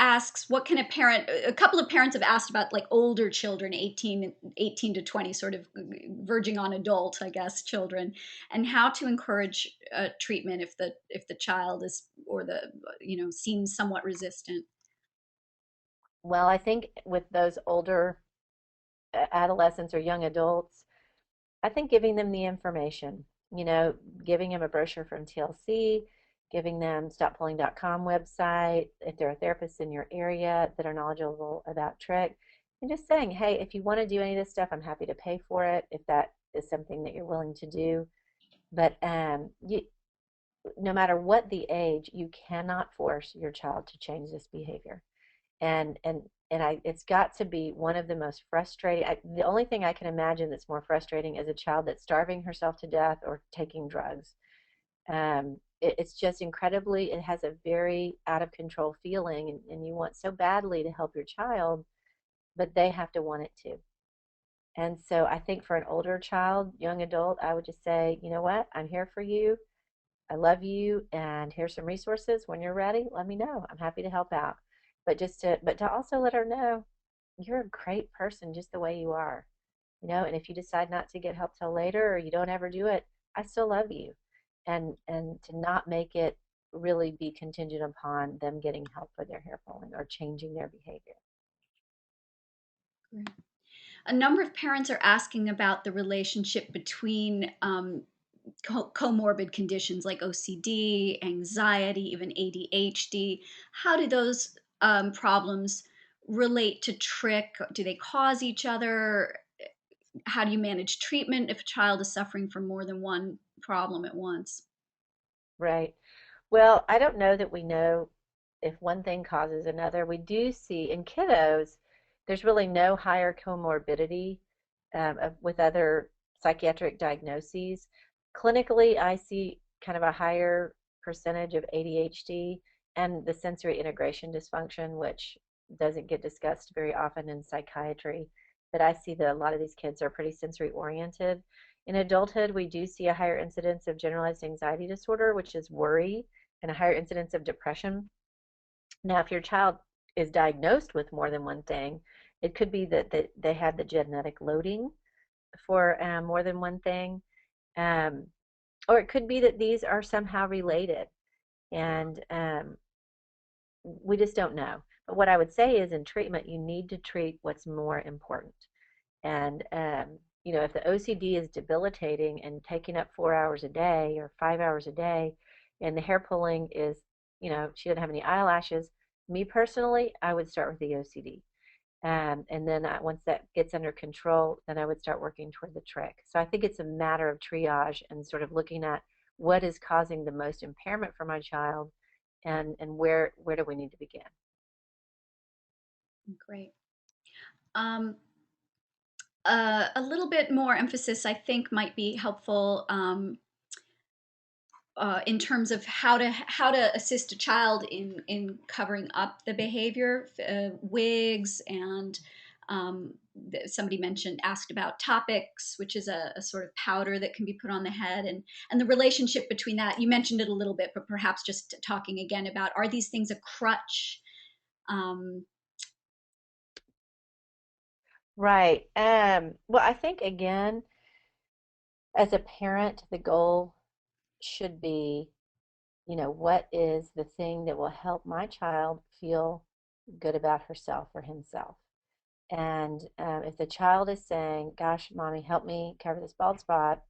Speaker 2: asks, what can a couple of parents have asked about like older children, 18 to 20, sort of verging on adult, I guess, children, and how to encourage treatment if the child is, or the, seems somewhat resistant.
Speaker 1: Well, I think with those older adolescents or young adults, I think giving them the information, giving them a brochure from TLC, giving them stoppulling.com website, if there are therapists in your area that are knowledgeable about trich, and just saying, hey, if you want to do any of this stuff, I'm happy to pay for it if that is something that you're willing to do. But no matter what the age, you cannot force your child to change this behavior. It's got to be one of the most frustrating. The only thing I can imagine that's more frustrating is a child that's starving herself to death or taking drugs. It's just incredibly, it has a very out of control feeling, and you want so badly to help your child, but they have to want it too. And so I think for an older child, young adult, I would just say, you know what, I'm here for you. I love you, and here's some resources. When you're ready, let me know. I'm happy to help out. But to also let her know you're a great person just the way you are, and if you decide not to get help till later or you don't ever do it, I still love you. And to not make it really be contingent upon them getting help for their hair pulling or changing their behavior.
Speaker 2: A number of parents are asking about the relationship between comorbid conditions like OCD, anxiety, even ADHD. How do those problems relate to trich? Do they cause each other? How do you manage treatment if a child is suffering from more than one problem at once?
Speaker 1: Right. Well, I don't know that we know if one thing causes another. We do see in kiddos, there's really no higher comorbidity with other psychiatric diagnoses. Clinically, I see kind of a higher percentage of ADHD and the sensory integration dysfunction, which doesn't get discussed very often in psychiatry. But I see that a lot of these kids are pretty sensory oriented. In adulthood, we do see a higher incidence of generalized anxiety disorder, which is worry, and a higher incidence of depression. Now, if your child is diagnosed with more than one thing, it could be that they had the genetic loading for more than one thing, um, or it could be that these are somehow related, and we just don't know. But what I would say is in treatment, you need to treat what's more important. And, if the OCD is debilitating and taking up 4 hours a day or 5 hours a day, and the hair pulling is, she doesn't have any eyelashes, me personally, I would start with the OCD. And then once that gets under control, then I would start working toward the trich. So I think it's a matter of triage and sort of looking at what is causing the most impairment for my child, and where do we need to begin.
Speaker 2: Great. Um, a little bit more emphasis, I think, might be helpful in terms of how to assist a child in covering up the behavior, wigs, and somebody asked about topics, which is a sort of powder that can be put on the head, and the relationship between that. You mentioned it a little bit, but perhaps just talking again about, are these things a crutch? Um,
Speaker 1: Right. Well, I think again, as a parent, the goal should be, what is the thing that will help my child feel good about herself or himself? And if the child is saying, gosh, mommy, help me cover this bald spot,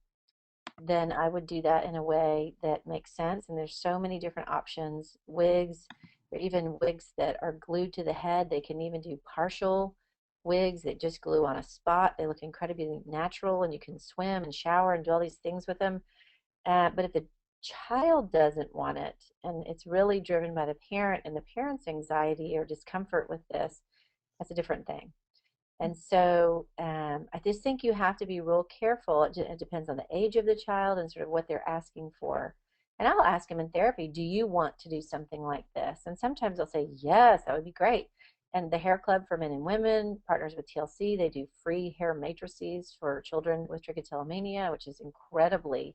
Speaker 1: then I would do that in a way that makes sense. And there's so many different options. Wigs, there are even wigs that are glued to the head. They can even do partial wigs that just glue on a spot. They look incredibly natural, and you can swim and shower and do all these things with them. But if the child doesn't want it, and it's really driven by the parent and the parent's anxiety or discomfort with this, that's a different thing. And so I just think you have to be real careful. It depends on the age of the child and sort of what they're asking for. And I'll ask them in therapy, do you want to do something like this? And sometimes they'll say, yes, that would be great. And the Hair Club for Men and Women partners with TLC. They do free hair matrices for children with trichotillomania, which is incredibly,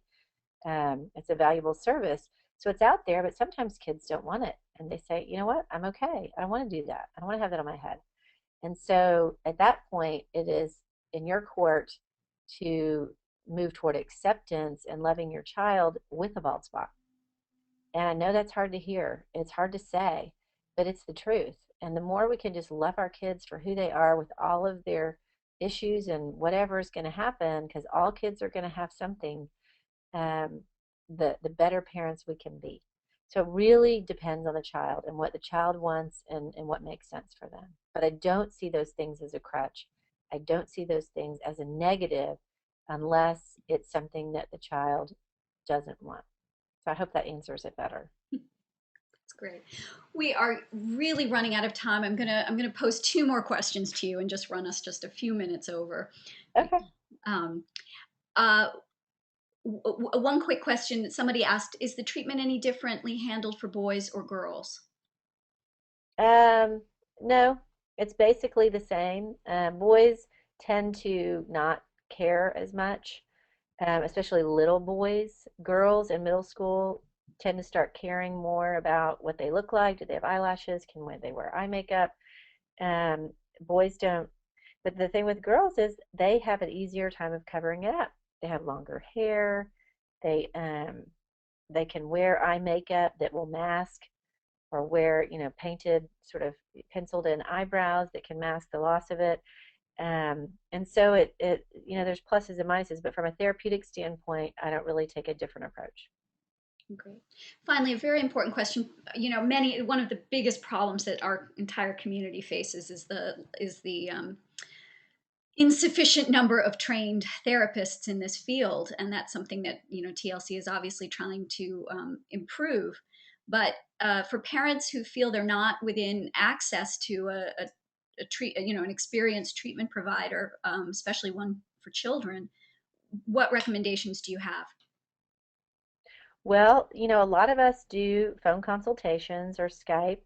Speaker 1: it's a valuable service. So it's out there, but sometimes kids don't want it. And they say, you know what, I'm okay. I don't want to do that. I don't want to have that on my head. And so at that point, it is in your court to move toward acceptance and loving your child with a bald spot. And I know that's hard to hear. It's hard to say, but it's the truth. And the more we can just love our kids for who they are with all of their issues and whatever is going to happen, because all kids are going to have something, um, the better parents we can be. So it really depends on the child and what the child wants and what makes sense for them. But I don't see those things as a crutch. I don't see those things as a negative unless it's something that the child doesn't want. So I hope that answers it better.
Speaker 2: That's great. We are really running out of time. I'm gonna pose two more questions to you and just run us just a few minutes over.
Speaker 1: Okay.
Speaker 2: Um, uh, One quick question that somebody asked: is the treatment any differently handled for boys or girls?
Speaker 1: Um, no, it's basically the same. Boys tend to not care as much, especially little boys. Girls in middle school tend to start caring more about what they look like. Do they have eyelashes? Can they wear eye makeup? Um, Boys don't. But the thing with girls is they have an easier time of covering it up. They have longer hair. They they can wear eye makeup that will mask or wear, painted sort of penciled in eyebrows that can mask the loss of it. And so there's pluses and minuses, but from a therapeutic standpoint, I don't really take a different approach.
Speaker 2: Great. Finally, a very important question. Many one of the biggest problems that our entire community faces is the insufficient number of trained therapists in this field, and that's something that TLC is obviously trying to improve. But for parents who feel they're not within access to an experienced treatment provider, especially one for children, what recommendations do you have?
Speaker 1: Well, a lot of us do phone consultations or Skype.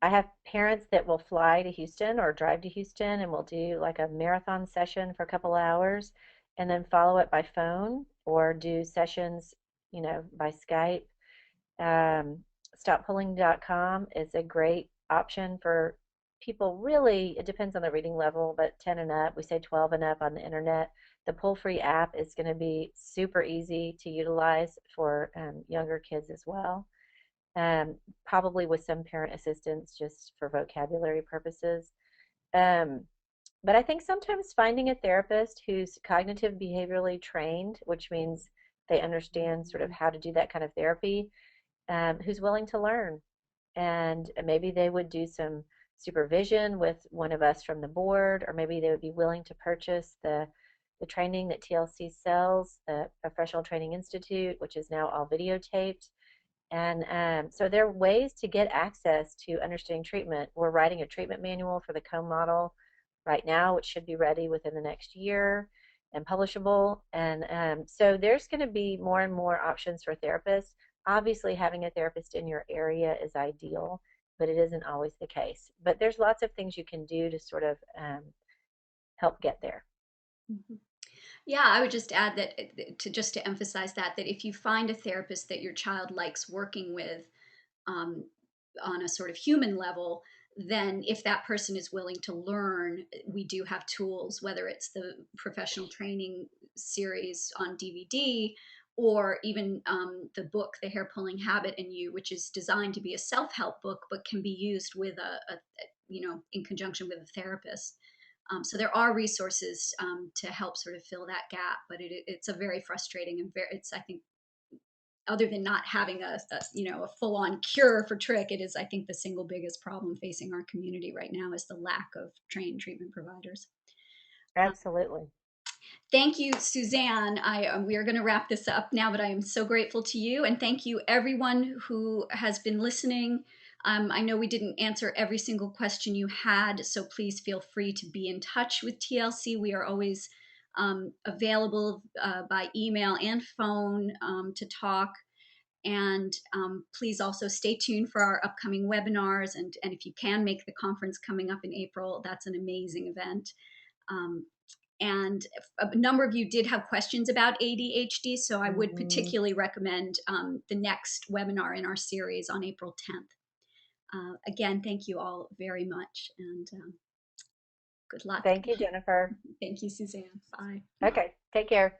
Speaker 1: I have parents that will fly to Houston or drive to Houston and will do like a marathon session for a couple hours and then follow it by phone or do sessions, by Skype. Um, StopPulling.com is a great option for people. Really, it depends on the reading level, but 10 and up, we say 12 and up on the internet. The Pull Free app is going to be super easy to utilize for younger kids as well, probably with some parent assistance just for vocabulary purposes. Um, but I think sometimes finding a therapist who's cognitive behaviorally trained, which means they understand sort of how to do that kind of therapy, who's willing to learn. And maybe they would do some supervision with one of us from the board, or maybe they would be willing to purchase the training that TLC sells, the Professional Training Institute, which is now all videotaped. And so there are ways to get access to understanding treatment. We're writing a treatment manual for the comb model right now, which should be ready within the next year and publishable. And so there's going to be more and more options for therapists. Obviously, having a therapist in your area is ideal, but it isn't always the case. But there's lots of things you can do to sort of help get there.
Speaker 2: Mhm. Yeah, I would just add that to emphasize that if you find a therapist that your child likes working with um, on a sort of human level, then if that person is willing to learn, we do have tools, whether it's the professional training series on DVD or even the book, The Hair Pulling Habit in You, which is designed to be a self help book, but can be used with in conjunction with a therapist. So there are resources to help sort of fill that gap, but it's a very frustrating and it's, I think, other than not having a full-on cure for trich, it is, I think, the single biggest problem facing our community right now is the lack of trained treatment providers.
Speaker 1: Absolutely.
Speaker 2: Thank you, Suzanne. We are going to wrap this up now, but I am so grateful to you. And thank you, everyone who has been listening. I know we didn't answer every single question you had, so please feel free to be in touch with TLC. We are always available by email and phone to talk. And please also stay tuned for our upcoming webinars. And if you can make the conference coming up in April, that's an amazing event. And a number of you did have questions about ADHD, so I would particularly recommend the next webinar in our series on April 10th. Again, thank you all very much, and good luck.
Speaker 1: Thank you, Jennifer.
Speaker 2: Thank you, Suzanne. Bye.
Speaker 1: Okay, take care.